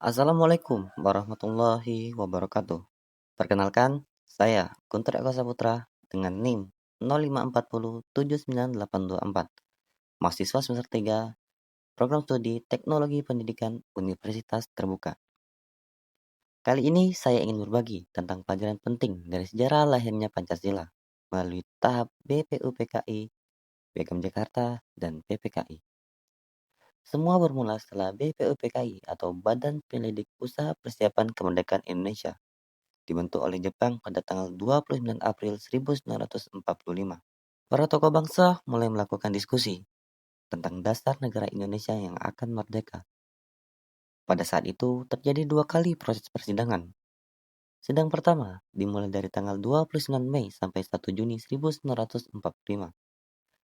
Assalamualaikum warahmatullahi wabarakatuh. Perkenalkan, saya Guntur Eko Saputra dengan NIM 05407984, mahasiswa semester 3, Program Studi Teknologi Pendidikan Universitas Terbuka. Kali ini saya ingin berbagi tentang pelajaran penting dari sejarah lahirnya Pancasila melalui tahap BPUPKI, Piagam Jakarta, dan PPKI. Semua bermula setelah BPUPKI atau Badan Penyelidik Usaha Persiapan Kemerdekaan Indonesia dibentuk oleh Jepang pada tanggal 29 April 1945. Para tokoh bangsa mulai melakukan diskusi tentang dasar negara Indonesia yang akan merdeka. Pada saat itu terjadi dua kali proses persidangan. Sidang pertama dimulai dari tanggal 29 Mei sampai 1 Juni 1945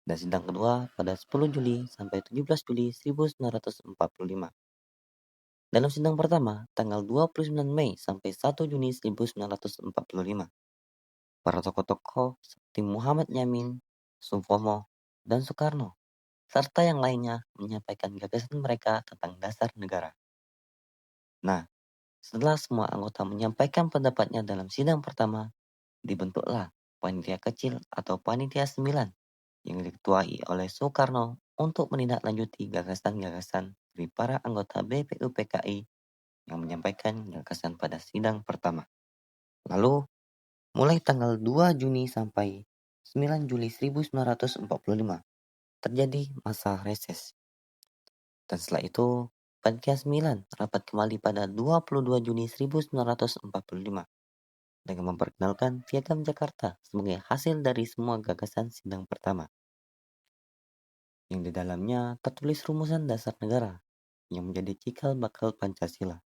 dan sidang kedua pada 10 Juli sampai 17 Juli 1945. Dalam sidang pertama, tanggal 29 Mei sampai 1 Juni 1945, para tokoh-tokoh seperti Muhammad Yamin, Supomo, dan Soekarno, serta yang lainnya menyampaikan gagasan mereka tentang dasar negara. Nah, setelah semua anggota menyampaikan pendapatnya dalam sidang pertama, dibentuklah panitia kecil atau panitia 9 yang diketuai oleh Soekarno untuk menindaklanjuti gagasan-gagasan dari para anggota BPUPKI yang menyampaikan gagasan pada sidang pertama. Lalu, mulai tanggal 2 Juni sampai 9 Juli 1945, terjadi masa reses. Dan setelah itu, Panitia 9 rapat kembali pada 22 Juni 1945 dengan memperkenalkan Piagam Jakarta sebagai hasil dari semua gagasan sidang pertama, yang di dalamnya tertulis rumusan dasar negara yang menjadi cikal bakal Pancasila.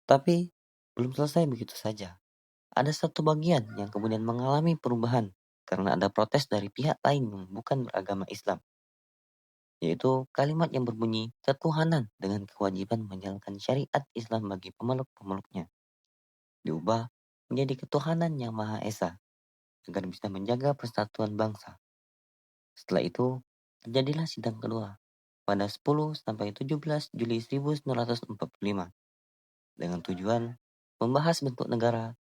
Tapi, belum selesai begitu saja. Ada satu bagian yang kemudian mengalami perubahan karena ada protes dari pihak lain yang bukan beragama Islam, yaitu kalimat yang berbunyi ketuhanan dengan kewajiban menjalankan syariat Islam bagi pemeluk-pemeluknya, diubah menjadi ketuhanan yang Maha Esa agar bisa menjaga persatuan bangsa. Setelah itu, terjadilah sidang kedua pada 10 sampai 17 Juli 1945 dengan tujuan membahas bentuk negara,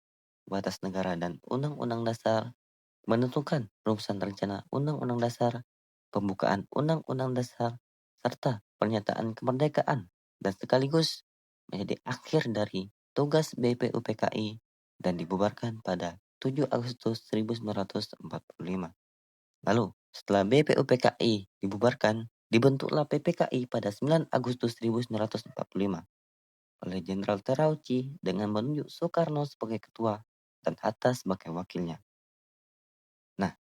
batas negara, dan undang-undang dasar, menentukan rumusan rencana undang-undang dasar, pembukaan undang-undang dasar, serta pernyataan kemerdekaan, dan sekaligus menjadi akhir dari tugas BPUPKI dan dibubarkan pada 7 Agustus 1945. Lalu, setelah BPUPKI dibubarkan, dibentuklah PPKI pada 9 Agustus 1945 oleh Jenderal Terauchi dengan menunjuk Soekarno sebagai ketua dan Hatta sebagai wakilnya. Nah,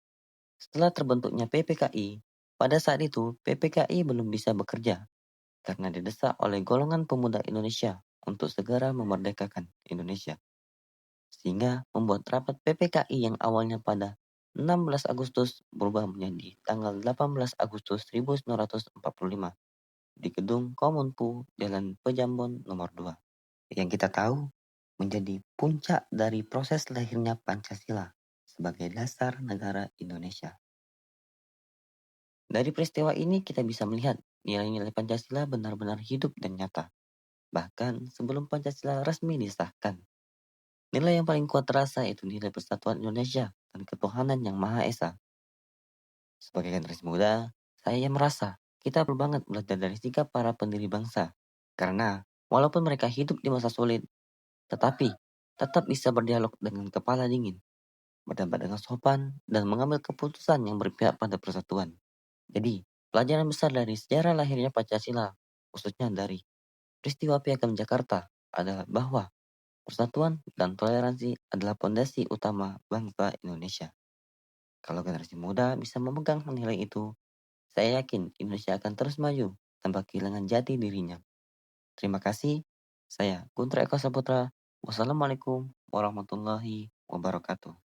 setelah terbentuknya PPKI, pada saat itu PPKI belum bisa bekerja karena didesak oleh golongan pemuda Indonesia untuk segera memerdekakan Indonesia. Sehingga membuat rapat PPKI yang awalnya pada 16 Agustus berubah menjadi tanggal 18 Agustus 1945 di Gedung Komunpu Jalan Pejambon nomor 2. Yang kita tahu menjadi puncak dari proses lahirnya Pancasila sebagai dasar negara Indonesia. Dari peristiwa ini kita bisa melihat nilai-nilai Pancasila benar-benar hidup dan nyata, bahkan sebelum Pancasila resmi disahkan. Nilai yang paling kuat terasa itu nilai persatuan Indonesia dan ketuhanan yang Maha Esa. Sebagai generasi muda, saya merasa kita perlu banget belajar dari sikap para pendiri bangsa. Karena walaupun mereka hidup di masa sulit, tetapi tetap bisa berdialog dengan kepala dingin, berdebat dengan sopan, dan mengambil keputusan yang berpihak pada persatuan. Jadi, pelajaran besar dari sejarah lahirnya Pancasila, khususnya dari peristiwa Piagam Jakarta, adalah bahwa persatuan dan toleransi adalah fondasi utama bangsa Indonesia. Kalau generasi muda bisa memegang nilai itu, saya yakin Indonesia akan terus maju tanpa kehilangan jati dirinya. Terima kasih. Saya Guntur Eko Saputra. Wassalamualaikum warahmatullahi wabarakatuh.